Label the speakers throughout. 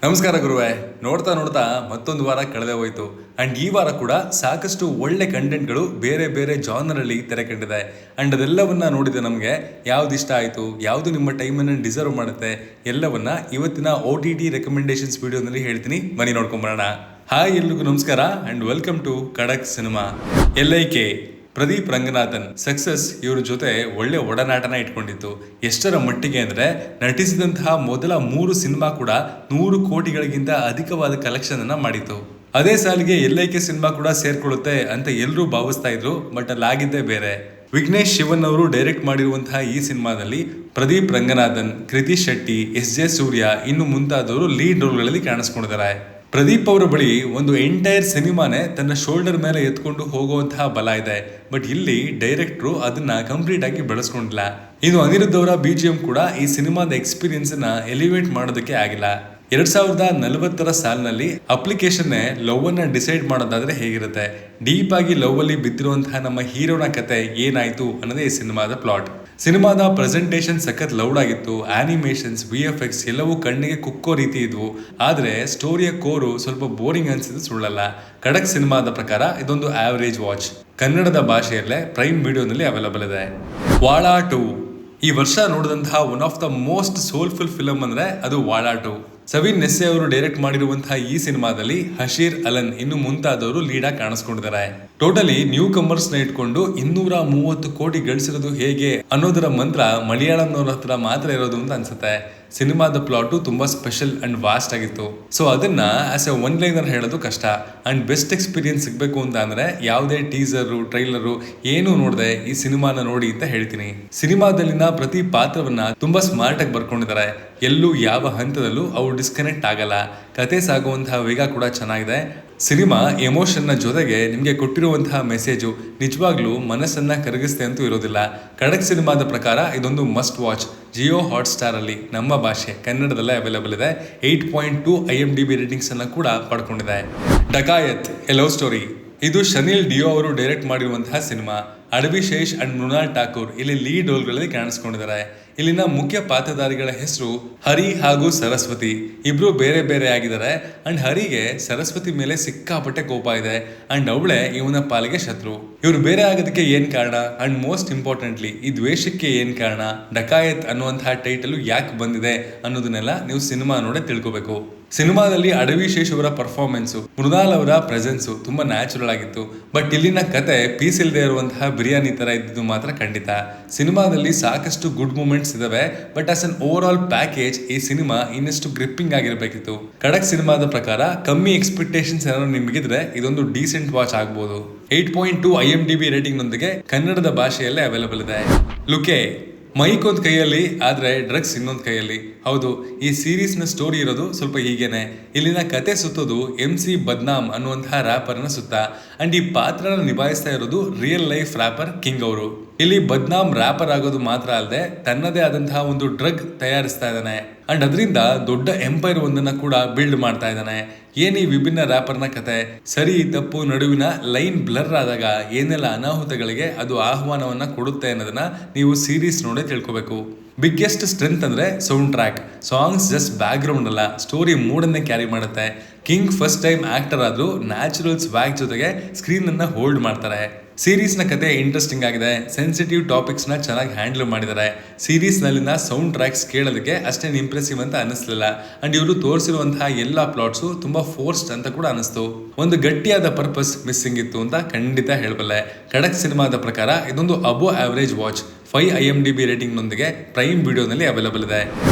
Speaker 1: ನಮಸ್ಕಾರ ಗುರುವೆ. ನೋಡ್ತಾ ನೋಡ್ತಾ ಮತ್ತೊಂದು ವಾರ ಕಳೆದೇ ಹೋಯ್ತು. ಅಂಡ್ ಈ ವಾರ ಕೂಡ ಸಾಕಷ್ಟು ಒಳ್ಳೆ ಕಂಟೆಂಟ್ಗಳು ಬೇರೆ ಬೇರೆ ಜಾನರಲ್ಲಿ ತೆರೆ ಕಂಡಿದೆ. ಅಂಡ್ ಅದೆಲ್ಲವನ್ನ ನೋಡಿದ ನಮಗೆ ಯಾವ್ದು ಇಷ್ಟ ಆಯಿತು, ಯಾವುದು ನಿಮ್ಮ ಟೈಮನ್ನು ಡಿಸರ್ವ್ ಮಾಡುತ್ತೆ, ಎಲ್ಲವನ್ನ ಇವತ್ತಿನ OTT ರೆಕಮೆಂಡೇಶನ್ಸ್ ವಿಡಿಯೋನಲ್ಲಿ ಹೇಳ್ತೀನಿ. ಬನ್ನಿ ನೋಡ್ಕೊಂಬರೋಣ. ಹಾಯ್, ಎಲ್ರಿಗೂ ನಮಸ್ಕಾರ ಅಂಡ್ ವೆಲ್ಕಮ್ ಟು ಖಡಕ್ cinema. LIK Pradeep Ranganathan success ಇವ್ರ ಜೊತೆ ಒಳ್ಳೆ ಒಡನಾಟನ ಇಟ್ಕೊಂಡಿತ್ತು. ಎಷ್ಟರ ಮಟ್ಟಿಗೆ ಅಂದ್ರೆ ನಟಿಸಿದಂತಹ ಮೊದಲ 3 ಸಿನಿಮಾ ಕೂಡ 100 ಕೋಟಿಗಳಿಗಿಂತ ಅಧಿಕವಾದ ಕಲೆಕ್ಷನ್ ಅನ್ನ ಮಾಡಿತ್ತು. ಅದೇ ಸಾಲಿಗೆ LIK ಸಿನಿಮಾ ಕೂಡ ಸೇರ್ಕೊಳ್ಳುತ್ತೆ ಅಂತ ಎಲ್ಲರೂ ಭಾವಿಸ್ತಾ ಇದ್ರು. ಬಟ್ ಅಲ್ಲಾಗಿದ್ದೇ ಬೇರೆ. ವಿಘ್ನೇಶ್ ಶಿವನ್ ಅವರು ಡೈರೆಕ್ಟ್ ಮಾಡಿರುವಂತಹ ಈ ಸಿನಿಮಾದಲ್ಲಿ ಪ್ರದೀಪ್ ರಂಗನಾಥನ್, ಕೃತಿ ಶೆಟ್ಟಿ, SJ ಸೂರ್ಯ ಇನ್ನು ಮುಂತಾದವರು ಲೀಡ್ ರೋಲ್ಗಳಲ್ಲಿ ಕಾಣಿಸ್ಕೊಂಡಿದ್ದಾರೆ. ಪ್ರದೀಪ್ ಅವರ ಬಳಿ ಒಂದು ಎಂಟೈರ್ ಸಿನಿಮಾನೇ ತನ್ನ ಶೋಲ್ಡರ್ ಮೇಲೆ ಎತ್ಕೊಂಡು ಹೋಗುವಂತಹ ಬಲ ಇದೆ. ಬಟ್ ಇಲ್ಲಿ ಡೈರೆಕ್ಟ್ರು ಅದನ್ನ ಕಂಪ್ಲೀಟ್ ಆಗಿ ಬೆಳೆಸ್ಕೊಂಡಿಲ್ಲ. ಇನ್ನು ಅನಿರುದ್ಧ್ ಅವರ BGM ಕೂಡ ಈ ಸಿನಿಮಾದ ಎಕ್ಸ್ಪೀರಿಯನ್ಸ್ ಅನ್ನ ಎಲಿವೇಟ್ ಮಾಡೋದಕ್ಕೆ ಆಗಿಲ್ಲ. 2040 ಸಾಲಿನಲ್ಲಿ ಅಪ್ಲಿಕೇಶನ್ನೇ ಲವ್ ಅನ್ನ ಡಿಸೈಡ್ ಮಾಡೋದಾದ್ರೆ ಹೇಗಿರುತ್ತೆ? ಡೀಪ್ ಆಗಿ ಲವ್ ಅಲ್ಲಿ ಬಿದ್ದಿರುವಂತಹ ನಮ್ಮ ಹೀರೋನ ಕತೆ ಏನಾಯ್ತು ಅನ್ನೋದೇ ಈ ಸಿನಿಮಾದ ಪ್ಲಾಟ್. ಸಿನಿಮಾದ ಪ್ರೆಸೆಂಟೇಷನ್ ಸಖತ್ ಲೌಡ್ ಆಗಿತ್ತು. ಆನಿಮೇಷನ್ಸ್, VFX ಎಲ್ಲವೂ ಕಣ್ಣಿಗೆ ಕುಕ್ಕೋ ರೀತಿ ಇದ್ವು. ಆದ್ರೆ ಸ್ಟೋರಿಯ ಕೋರು ಸ್ವಲ್ಪ ಬೋರಿಂಗ್ ಅನ್ಸಿದ್ದು ಸುಳ್ಳಲ್ಲ. ಖಡಕ್ ಸಿನಿಮಾದ ಪ್ರಕಾರ ಇದೊಂದು ಆವರೇಜ್ ವಾಚ್. ಕನ್ನಡದ ಭಾಷೆಯಲ್ಲೇ ಪ್ರೈಮ್ ವಿಡಿಯೋನಲ್ಲಿ ಅವೈಲಬಲ್ ಇದೆ. ವಾಳಾ 2 ಈ ವರ್ಷ ನೋಡಿದಂತಹ one of the most soulful film ಅಂದ್ರೆ ಅದು ವಾಳಾ 2. ಸವಿನ್ ನೆಸ್ಸೆ ಅವರು ಡೈರೆಕ್ಟ್ ಮಾಡಿರುವಂತಹ ಈ ಸಿನಿಮಾದಲ್ಲಿ ಹಶೀರ್ ಅಲನ್ ಇನ್ನು ಮುಂತಾದವರು ಲೀಡ್ ಆಗಿ ಕಾಣಿಸ್ಕೊಂಡಿದ್ದಾರೆ. ಟೋಟಲಿ ನ್ಯೂ ಕಮರ್ಸ್ ನ ಇಟ್ಕೊಂಡು 230 ಕೋಟಿ ಗಳಿಸಿರೋದು ಹೇಗೆ ಅನ್ನೋದರ ಮಂತ್ರ ಮಲಯಾಳಂನವ್ರ ಹತ್ರ ಮಾತ್ರ ಇರೋದು ಅಂತ ಅನ್ಸುತ್ತೆ. ಸಿನಿಮಾದ ಪ್ಲಾಟು ತುಂಬಾ ಸ್ಪೆಷಲ್ ಅಂಡ್ ವಾಸ್ಟ್ ಆಗಿತ್ತು. ಸೊ ಅದನ್ನ ಆಸ್ ಎ ಒನ್ ಲೈನರ್ ಹೇಳೋದು ಕಷ್ಟ. ಅಂಡ್ ಬೆಸ್ಟ್ ಎಕ್ಸ್ಪೀರಿಯನ್ಸ್ ಸಿಗ್ಬೇಕು ಅಂತ ಅಂದ್ರೆ ಯಾವುದೇ ಟೀಸರು, ಟ್ರೈಲರು ಏನು ನೋಡದೆ ಈ ಸಿನಿಮಾನ ನೋಡಿ ಅಂತ ಹೇಳ್ತೀನಿ. ಸಿನಿಮಾದಲ್ಲಿನ ಪ್ರತಿ ಪಾತ್ರವನ್ನ ತುಂಬಾ ಸ್ಮಾರ್ಟ್ ಆಗಿ ಬರ್ಕೊಂಡಿದ್ದಾರೆ. ಎಲ್ಲೂ ಯಾವ ಹಂತದಲ್ಲೂ ಅವು ಡಿಸ್ಕನೆಕ್ಟ್ ಆಗಲ್ಲ. ಕತೆ ಸಾಗುವಂತಹ ವೇಗ ಕೂಡ ಚೆನ್ನಾಗಿದೆ. ಸಿನಿಮಾ ಎಮೋಷನ್ನ ಜೊತೆಗೆ ನಿಮಗೆ ಕೊಟ್ಟಿರುವಂತಹ ಮೆಸೇಜು ನಿಜವಾಗ್ಲೂ ಮನಸ್ಸನ್ನ ಕರಗಿಸ್ತೆ ಅಂತೂ ಇರೋದಿಲ್ಲ. ಖಡಕ್ ಸಿನಿಮಾದ ಪ್ರಕಾರ ಇದೊಂದು ಮಸ್ಟ್ ವಾಚ್. ಜಿಯೋ ಹಾಟ್ಸ್ಟಾರ್ ಅಲ್ಲಿ ನಮ್ಮ ಭಾಷೆ ಕನ್ನಡದಲ್ಲೇ ಅವೈಲೇಬಲ್ ಇದೆ. 8.2 IMDb ರೇಟಿಂಗ್ಸ್ ಅನ್ನ ಕೂಡ ಪಡ್ಕೊಂಡಿದೆ. ಡಕಾಯತ್ ಎ ಲವ್ ಸ್ಟೋರಿ ಇದು ಶನಿಲ್ ಡಿಯೋ ಅವರು ಡೈರೆಕ್ಟ್ ಮಾಡಿರುವಂತಹ ಸಿನಿಮಾ. ಅಡವಿ ಶೇಷ್ ಅಂಡ್ ಮೃಣಾಲ್ ಠಾಕೂರ್ ಇಲ್ಲಿ ಲೀಡ್ ರೋಲ್ಗಳಲ್ಲಿ ಕಾಣಿಸ್ಕೊಂಡಿದ್ದಾರೆ. ಇಲ್ಲಿನ ಮುಖ್ಯ ಪಾತ್ರಧಾರಿಗಳ ಹೆಸರು ಹರಿ ಹಾಗೂ ಸರಸ್ವತಿ. ಇಬ್ರು ಬೇರೆ ಬೇರೆ ಆಗಿದ್ದಾರೆ. ಅಂಡ್ ಹರಿಗೆ ಸರಸ್ವತಿ ಮೇಲೆ ಸಿಕ್ಕಾಪಟ್ಟೆ ಕೋಪ ಇದೆ. ಅಂಡ್ ಅವಳೇ ಇವನ ಪಾಲಿಗೆ ಶತ್ರು. ಇವ್ರು ಬೇರೆ ಆಗೋದಕ್ಕೆ ಏನ್ ಕಾರಣ ಅಂಡ್ ಮೋಸ್ಟ್ ಇಂಪಾರ್ಟೆಂಟ್ಲಿ ಈ ದ್ವೇಷಕ್ಕೆ ಏನ್ ಕಾರಣ, ಡಕಾಯತ್ ಅನ್ನುವಂತಹ ಟೈಟಲ್ ಯಾಕೆ ಬಂದಿದೆ ಅನ್ನೋದನ್ನೆಲ್ಲ ನೀವು ಸಿನಿಮಾ ನೋಡೇ ತಿಳ್ಕೋಬೇಕು. ಸಿನಿಮಾದಲ್ಲಿ ಅಡವಿ ಶೇಷ್ ಅವರ ಪರ್ಫಾರ್ಮೆನ್ಸು, ಮೃಣಾಲ್ ಅವರ ಪ್ರೆಸೆನ್ಸು ತುಂಬಾ ನ್ಯಾಚುರಲ್ ಆಗಿತ್ತು. ಬಟ್ ಇಲ್ಲಿನ ಕತೆ ಪೀಸ್ ಇಲ್ಲದೆ ಇರುವಂತಹ ಬಿರಿಯಾನಿ ತರ ಇದ್ದಿದ್ದು ಮಾತ್ರ ಖಂಡಿತ. ಸಿನಿಮಾದಲ್ಲಿ ಸಾಕಷ್ಟು ಗುಡ್ ಮೂಮೆಂಟ್ಸ್ ಇದಾವೆ. But as an over all package ಈ ಸಿನಿಮಾ ಇನ್ನಷ್ಟು ಗ್ರಿಪ್ಪಿಂಗ್ ಆಗಿರ್ಬೇಕಿತ್ತು. ಖಡಕ್ ಸಿನಿಮಾದ ಪ್ರಕಾರ ಕಮ್ಮಿ ಎಕ್ಸ್ಪೆಕ್ಟೇಷನ್ಸ್ ಏನಾದ್ರು ನಿಮಗಿದ್ರೆ ಇದೊಂದು ಡೀಸೆಂಟ್ ವಾಚ್ ಆಗ್ಬೋದು. 8.2 IMDb ರೇಟಿಂಗ್ ನೊಂದಿಗೆ ಕನ್ನಡದ ಭಾಷೆಯಲ್ಲೇ ಅವೈಲೇಬಲ್ ಇದೆ. ಲುಕೆ ಮೈಕ್ ಒಂದ್ ಕೈಯಲ್ಲಿ ಆದ್ರೆ ಡ್ರಗ್ಸ್ ಇನ್ನೊಂದ್ ಕೈಯಲ್ಲಿ. ಹೌದು, ಈ ಸೀರೀಸ್ ನ ಸ್ಟೋರಿ ಇರೋದು ಸ್ವಲ್ಪ ಹೀಗೇನೆ. ಇಲ್ಲಿನ ಕತೆ ಸುತ್ತೋದು MC ಬದ್ನಾಮ್ ಅನ್ನುವಂತಹ ರ್ಯಾಪರ್ನ ಸುತ್ತ. ಅಂಡ್ ಈ ಪಾತ್ರನ ನಿಭಾಯಿಸ್ತಾ ಇರೋದು ರಿಯಲ್ ಲೈಫ್ ರ್ಯಾಪರ್ ಕಿಂಗ್ ಅವರು. ಇಲ್ಲಿ ಬದ್ನಾಮ್ ರ್ಯಾಪರ್ ಆಗೋದು ಮಾತ್ರ ಅಲ್ಲದೆ ತನ್ನದೇ ಆದಂತಹ ಒಂದು ಡ್ರಗ್ ತಯಾರಿಸ್ತಾ ಇದ್ದಾನೆ. ಅಂಡ್ ಅದರಿಂದ ದೊಡ್ಡ ಎಂಪೈರ್ ಒಂದನ್ನ ಕೂಡ ಬಿಲ್ಡ್ ಮಾಡ್ತಾ ಇದ್ದಾನೆ. ಏನ್ ಈ ವಿಭಿನ್ನ ರ್ಯಾಪರ್ನ ಕತೆ? ಸರಿ ತಪ್ಪು ನಡುವಿನ ಲೈನ್ ಬ್ಲರ್ ಆದಾಗ ಏನೆಲ್ಲ ಅನಾಹುತಗಳಿಗೆ ಅದು ಆಹ್ವಾನವನ್ನ ಕೊಡುತ್ತೆ ಅನ್ನೋದನ್ನ ನೀವು ಸೀರೀಸ್ ನೋಡೇ ತಿಳ್ಕೋಬೇಕು. ಬಿಗ್ಗೆಸ್ಟ್ ಸ್ಟ್ರೆಂತ್ ಅಂದ್ರೆ sound track. Songs just back ground ಅಲ್ಲ, ಸ್ಟೋರಿ ಮೂಡನ್ನೇ ಕ್ಯಾರಿ ಮಾಡುತ್ತೆ. ಕಿಂಗ್ ಫಸ್ಟ್ ಟೈಮ್ ಆಕ್ಟರ್ ಆದ್ರೂ ನ್ಯಾಚುರಲ್ ಸ್ವ್ಯಾಗ್ ಜೊತೆಗೆ ಸ್ಕ್ರೀನ್ ಅನ್ನ ಹೋಲ್ಡ್ ಮಾಡ್ತಾರೆ. ಸೀರೀಸ್ ನ ಕತೆ ಇಂಟ್ರೆಸ್ಟಿಂಗ್ ಆಗಿದೆ. ಸೆನ್ಸಿಟಿವ್ ಟಾಪಿಕ್ಸ್ ನ ಚೆನ್ನಾಗಿ ಹ್ಯಾಂಡಲ್ ಮಾಡಿದ್ದಾರೆ. ಸೀರೀಸ್ ನಲ್ಲಿನ ಸೌಂಡ್ ಟ್ರ್ಯಾಕ್ಸ್ ಕೇಳೋದಕ್ಕೆ ಅಷ್ಟೇನು ಇಂಪ್ರೆಸಿವ್ ಅಂತ ಅನಿಸ್ಲಿಲ್ಲ. ಅಂಡ್ ಇವರು ತೋರಿಸಿರುವಂತಹ ಎಲ್ಲಾ ಪ್ಲಾಟ್ಸು ತುಂಬಾ ಫೋರ್ಸ್ಡ್ ಅಂತ ಕೂಡ ಅನಿಸ್ತು. ಒಂದು ಗಟ್ಟಿಯಾದ ಪರ್ಪಸ್ ಮಿಸ್ಸಿಂಗ್ ಇತ್ತು ಅಂತ ಖಂಡಿತ ಹೇಳಬಲ್ಲೆ. ಖಡಕ್ ಸಿನಿಮಾದ ಪ್ರಕಾರ ಇದೊಂದು above average watch. 5 IMDb rating ನೊಂದಿಗೆ ಪ್ರೈಮ್ ವಿಡಿಯೋನಲ್ಲಿ ಅವೈಲೇಬಲ್ ಇದೆ.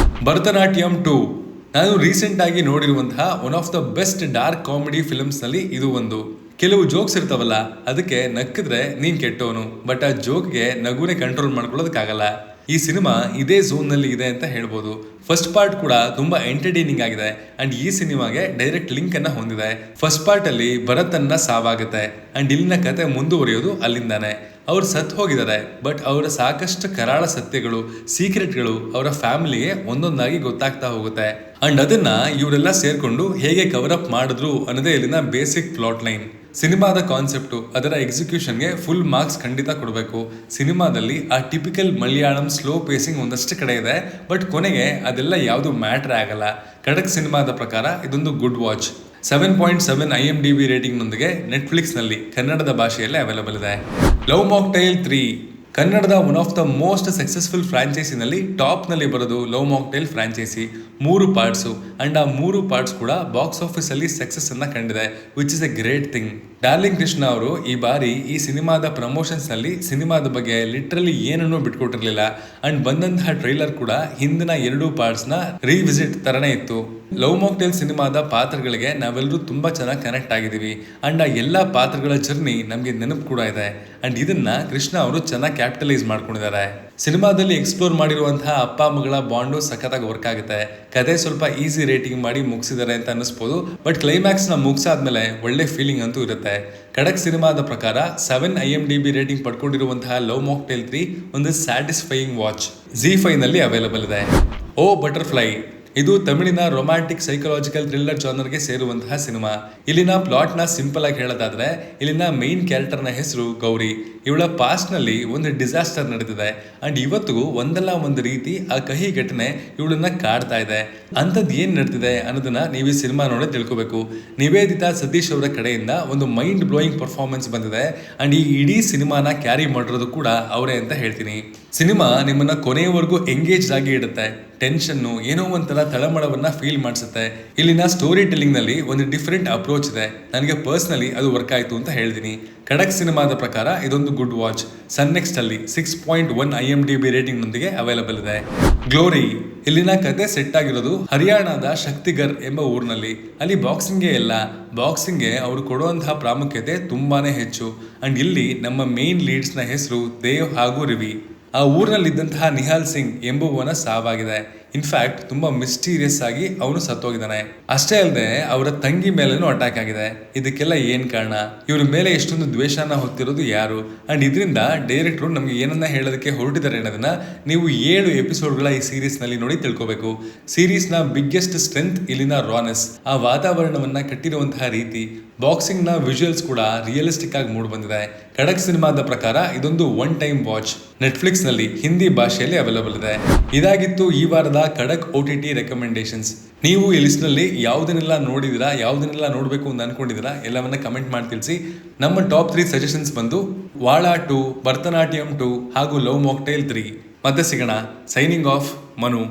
Speaker 1: ಭರತನಾಟ್ಯಂ 2 ನಾನು ರೀಸೆಂಟ್ ಆಗಿ ನೋಡಿರುವಂತಹ one of the best dark comedy films ನಲ್ಲಿ ಇದು ಒಂದು. ಕೆಲವು ಜೋಕ್ಸ್ ಇರ್ತಾವಲ್ಲ, ಅದಕ್ಕೆ ನಕ್ಕಿದ್ರೆ ನೀನ್ ಕೆಟ್ಟವನು. ಬಟ್ ಆ ಜೋಕ್ಗೆ ನಗುನೇ ಕಂಟ್ರೋಲ್ ಮಾಡ್ಕೊಳ್ಳೋದಕ್ಕಾಗಲ್ಲ. ಈ ಸಿನಿಮಾ ಇದೇ ಝೋನ್ ನಲ್ಲಿ ಇದೆ ಅಂತ ಹೇಳ್ಬೋದು. ಫಸ್ಟ್ ಪಾರ್ಟ್ ಕೂಡ ತುಂಬಾ ಎಂಟರ್ಟೈನಿಂಗ್ ಆಗಿದೆ. ಅಂಡ್ ಈ ಸಿನಿಮಾಗೆ ಡೈರೆಕ್ಟ್ ಲಿಂಕ್ ಅನ್ನ ಹೊಂದಿದೆ. ಫಸ್ಟ್ ಪಾರ್ಟ್ ಅಲ್ಲಿ ಭರತ್ ಅನ್ನ ಸಾವಾಗುತ್ತೆ. ಅಂಡ್ ಇಲ್ಲಿನ ಕತೆ ಮುಂದುವರಿಯೋದು ಅಲ್ಲಿಂದಾನೆ. ಅವ್ರು ಸತ್ ಹೋಗಿದ್ದಾರೆ. ಬಟ್ ಅವರ ಸಾಕಷ್ಟು ಕರಾಳ ಸತ್ಯಗಳು, ಸೀಕ್ರೆಟ್ಗಳು ಅವರ ಫ್ಯಾಮಿಲಿಗೆ ಒಂದೊಂದಾಗಿ ಗೊತ್ತಾಗ್ತಾ ಹೋಗುತ್ತೆ. ಅಂಡ್ ಅದನ್ನ ಇವರೆಲ್ಲ ಸೇರ್ಕೊಂಡು ಹೇಗೆ ಕವರ್ ಅಪ್ ಮಾಡಿದ್ರು ಅನ್ನೋದೇ ಇಲ್ಲಿನ ಬೇಸಿಕ್ ಪ್ಲಾಟ್ ಲೈನ್. ಸಿನಿಮಾದ ಕಾನ್ಸೆಪ್ಟು ಅದರ ಎಕ್ಸಿಕ್ಯೂಷನ್ಗೆ ಫುಲ್ ಮಾರ್ಕ್ಸ್ ಖಂಡಿತ ಕೊಡಬೇಕು. ಸಿನಿಮಾದಲ್ಲಿ ಆ ಟಿಪಿಕಲ್ ಮಲಯಾಳಂ ಸ್ಲೋ ಪೇಸಿಂಗ್ ಒಂದಷ್ಟು ಕಡೆ ಇದೆ, ಬಟ್ ಕೊನೆಗೆ ಅದೆಲ್ಲ ಯಾವುದು ಮ್ಯಾಟ್ರ್ ಆಗಲ್ಲ. ಖಡಕ್ ಸಿನಿಮಾದ ಪ್ರಕಾರ ಇದೊಂದು ಗುಡ್ ವಾಚ್. 7.7 IMDb ರೇಟಿಂಗ್ನೊಂದಿಗೆ ನೆಟ್ಫ್ಲಿಕ್ಸ್ನಲ್ಲಿ ಕನ್ನಡದ ಭಾಷೆಯಲ್ಲೇ ಅವೈಲಬಲ್ ಇದೆ. ಲವ್ ಮಾಕ್ಟೈಲ್ 3 ಕನ್ನಡದ one of the most successful ಫ್ರಾಂಚೈಸಿನಲ್ಲಿ ಟಾಪ್ನಲ್ಲಿ ಬರೋದು love mocktail franchise. 3 parts and ಆ 3 ಪಾರ್ಟ್ಸ್ ಕೂಡ ಬಾಕ್ಸ್ ಆಫೀಸಲ್ಲಿ ಸಕ್ಸಸ್ ಅನ್ನ ಕಂಡಿದೆ, which is a great thing. Darling Krishna ಅವರು ಈ ಬಾರಿ ಈ ಸಿನಿಮಾದ ಪ್ರಮೋಷನ್ಸ್ನಲ್ಲಿ ಸಿನಿಮಾದ ಬಗ್ಗೆ ಲಿಟ್ರಲಿ ಏನನ್ನೂ ಬಿಟ್ಕೊಟ್ಟಿರಲಿಲ್ಲ. ಅಂಡ್ ಬಂದಂತಹ ಟ್ರೈಲರ್ ಕೂಡ ಹಿಂದಿನ 2 ಪಾರ್ಟ್ಸ್ನ ರೀವಿಸಿಟ್ ತರನೇ ಇತ್ತು. ಲವ್ ಮಾಕ್ಟೈಲ್ ಸಿನಿಮಾದ ಪಾತ್ರಗಳಿಗೆ ನಾವೆಲ್ಲರೂ ತುಂಬಾ ಚೆನ್ನಾಗಿ ಕನೆಕ್ಟ್ ಆಗಿದ್ದೀವಿ ಅಂಡ್ ಆ ಎಲ್ಲ ಪಾತ್ರಗಳ ಜರ್ನಿ ನಮಗೆ ನೆನಪು ಕೂಡ ಇದೆ. ಅಂಡ್ ಇದನ್ನ ಕೃಷ್ಣ ಅವರು ಚೆನ್ನಾಗಿ ಕ್ಯಾಪಿಟಲೈಸ್ ಮಾಡ್ಕೊಂಡಿದ್ದಾರೆ. ಸಿನಿಮಾದಲ್ಲಿ ಎಕ್ಸ್ಪ್ಲೋರ್ ಮಾಡಿರುವಂತಹ ಅಪ್ಪ ಮಗಳ ಬಾಂಡು ಸಖತ್ತಾಗಿ ವರ್ಕ್ ಆಗುತ್ತೆ. ಕತೆ ಸ್ವಲ್ಪ ಈಸಿ ರೇಟಿಂಗ್ ಮಾಡಿ ಮುಗಿಸಿದ್ದಾರೆ ಅಂತ ಅನ್ನಿಸ್ಬೋದು, ಬಟ್ ಕ್ಲೈಮ್ಯಾಕ್ಸ್ ನ ಮುಗಿಸಾದ್ಮೇಲೆ ಒಳ್ಳೆ ಫೀಲಿಂಗ್ ಅಂತೂ ಇರುತ್ತೆ. ಖಡಕ್ ಸಿನಿಮಾದ ಪ್ರಕಾರ 7 IMDb ರೇಟಿಂಗ್ ಪಡ್ಕೊಂಡಿರುವಂತಹ ಲವ್ ಮಾಕ್ಟೈಲ್ 3 ಒಂದು ಸ್ಯಾಟಿಸ್ಫೈಯಿಂಗ್ ವಾಚ್. ZEE5 ನಲ್ಲಿ ಅವೈಲಬಲ್ ಇದೆ. ಓ ಬಟರ್ಫ್ಲೈ ಇದು ತಮಿಳಿನ ರೊಮ್ಯಾಂಟಿಕ್ ಸೈಕಲಾಜಿಕಲ್ ಥ್ರಿಲ್ಲರ್ ಜಾನರ್ಗೆ ಸೇರುವಂತಹ ಸಿನಿಮಾ. ಇಲ್ಲಿನ ಪ್ಲಾಟ್ನ ಸಿಂಪಲ್ ಆಗಿ ಹೇಳೋದಾದ್ರೆ, ಇಲ್ಲಿನ ಮೇನ್ ಕ್ಯಾರೆಕ್ಟರ್ನ ಹೆಸರು ಗೌರಿ. ಇವಳ ಪಾಸ್ಟ್ ನಲ್ಲಿ ಒಂದು ಡಿಸಾಸ್ಟರ್ ನಡೆದಿದೆ ಅಂಡ್ ಇವತ್ತು ಒಂದಲ್ಲ ಒಂದು ರೀತಿ ಆ ಕಹಿ ಘಟನೆ ಇವಳನ್ನ ಕಾಡ್ತಾ ಇದೆ. ಅಂಥದ್ದು ಏನ್ ನಡೆದಿದೆ ಅನ್ನೋದನ್ನ ನೀವು ಈ ಸಿನಿಮಾ ನೋಡಿ ತಿಳ್ಕೋಬೇಕು. ನಿವೇದಿತಾ ಸತೀಶ್ ಅವರ ಕಡೆಯಿಂದ ಒಂದು ಮೈಂಡ್ ಬ್ಲೋಯಿಂಗ್ ಪರ್ಫಾರ್ಮೆನ್ಸ್ ಬಂದಿದೆ ಅಂಡ್ ಈ ಇಡೀ ಸಿನಿಮಾನ ಕ್ಯಾರಿ ಮಾಡಿರೋದು ಕೂಡ ಅವರೇ ಅಂತ ಹೇಳ್ತೀನಿ. ಸಿನಿಮಾ ನಿಮ್ಮನ್ನ ಕೊನೆಯವರೆಗೂ ಎಂಗೇಜ್ ಆಗಿ ಇಡುತ್ತೆ. ಟೆನ್ಷನ್ನು ಏನೋ ಒಂಥರ ತಳಮಳವನ್ನ ಫೀಲ್ ಮಾಡಿಸುತ್ತೆ. ಇಲ್ಲಿನ ಸ್ಟೋರಿ ಟೆಲ್ಲಿಂಗ್ ನಲ್ಲಿ ಒಂದು ಡಿಫ್ರೆಂಟ್ ಅಪ್ರೋಚ್ ಇದೆ. ನನಗೆ ಪರ್ಸನಲಿ ಅದು ವರ್ಕ್ ಆಯ್ತು ಅಂತ ಹೇಳ್ತೀನಿ. ಖಡಕ್ ಸಿನಿಮಾದ ಪ್ರಕಾರ ಇದೊಂದು ಗುಡ್ ವಾಚ್. ಸನ್ನೆಕ್ಸ್ಟ್ ಅಲ್ಲಿ 6.1 IMDb ರೇಟಿಂಗ್ ನೊಂದಿಗೆ ಅವೈಲಬಲ್ ಇದೆ. ಗ್ಲೋರಿ ಇಲ್ಲಿನ ಕತೆ ಸೆಟ್ ಆಗಿರೋದು ಹರಿಯಾಣದ ಶಕ್ತಿಗರ್ ಎಂಬ ಊರಿನಲ್ಲಿ. ಅಲ್ಲಿ ಬಾಕ್ಸಿಂಗೇ ಇಲ್ಲ. ಬಾಕ್ಸಿಂಗ್ಗೆ ಅವರು ಕೊಡುವಂತಹ ಪ್ರಾಮುಖ್ಯತೆ ತುಂಬಾನೇ ಹೆಚ್ಚು. ಅಂಡ್ ಇಲ್ಲಿ ನಮ್ಮ ಮೇನ್ ಲೀಡ್ಸ್ ನ ಹೆಸರು ದೇವ್ ಹಾಗೂ ರಿವಿ. ಆ ಊರಿನಲ್ಲಿದ್ದಂತಹ ನಿಹಾಲ್ ಸಿಂಗ್ ಎಂಬುವನ ಸಾವಾಗಿದೆ. ಇನ್ಫ್ಯಾಕ್ಟ್ ತುಂಬಾ ಮಿಸ್ಟೀರಿಯಸ್ ಆಗಿ ಅವನು ಸತ್ತೋಗಿದ್ದಾನೆ. ಅಷ್ಟೇ ಅಲ್ಲದೆ ಅವರ ತಂಗಿ ಮೇಲೇನೂ ಅಟ್ಯಾಕ್ ಆಗಿದೆ. ಇದಕ್ಕೆಲ್ಲ ಏನ್ ಕಾರಣ? ಇವ್ರ ಮೇಲೆ ಎಷ್ಟೊಂದು ದ್ವೇಷನ ಹೊತ್ತಿರೋದು ಯಾರು? ಅಂಡ್ ಇದರಿಂದ ಡೈರೆಕ್ಟ್ರು ನಮ್ಗೆ ಏನನ್ನ ಹೇಳೋದಕ್ಕೆ ಹೊರಟಿದ್ದಾರೆ ಅನ್ನೋದನ್ನ ನೀವು 7 ಎಪಿಸೋಡ್ಗಳ ಈ ಸೀರೀಸ್ ನಲ್ಲಿ ನೋಡಿ ತಿಳ್ಕೋಬೇಕು. ಸೀರೀಸ್ ನ ಬಿಗ್ಗೆಸ್ಟ್ ಸ್ಟ್ರೆಂತ್ ಇಲ್ಲಿನ ರಾನೆಸ್, ಆ ವಾತಾವರಣವನ್ನ ಕಟ್ಟಿರುವಂತಹ ರೀತಿ, ಬಾಕ್ಸಿಂಗ್ ನ ವಿಜುವಲ್ಸ್ ಕೂಡ ರಿಯಲಿಸ್ಟಿಕ್ ಆಗಿ ಮೂಡ್ ಬಂದಿದೆ. ಖಡಕ್ ಸಿನಿಮಾದ ಪ್ರಕಾರ ಇದೊಂದು ಒನ್ ಟೈಮ್ ವಾಚ್. ನೆಟ್ಫ್ಲಿಕ್ಸ್ ನಲ್ಲಿ ಹಿಂದಿ ಭಾಷೆಯಲ್ಲಿ ಅವೈಲಬಲ್ ಇದೆ. ಇದಾಗಿತ್ತು ಈ ವಾರದ ಖಡಕ್ OTT ರೆಕಮೆಂಡೇಶನ್ಸ್. ನೀವು ಈ ಲಿಸ್ಟ್ ನಲ್ಲಿ ಯಾವುದನ್ನೆಲ್ಲ ನೋಡಿದಿರಾ, ಯಾವುದನ್ನೆಲ್ಲ ನೋಡಬೇಕು ಅಂತ ಅನ್ಕೊಂಡಿದ್ದೀರಾ ಎಲ್ಲವನ್ನ ಕಮೆಂಟ್ ಮಾಡಿ ತಿಳಿಸಿ. ನಮ್ಮ ಟಾಪ್ 3 ಸಜೆಷನ್ಸ್ ಬಂದು ವಾಳ 2, ಭರತನಾಟ್ಯಂ 2 ಹಾಗೂ ಲವ್ ಮಾಕ್ಟೈಲ್ 3. ಮತ್ತೆ ಸಿಗೋಣ. Signing off, Manu.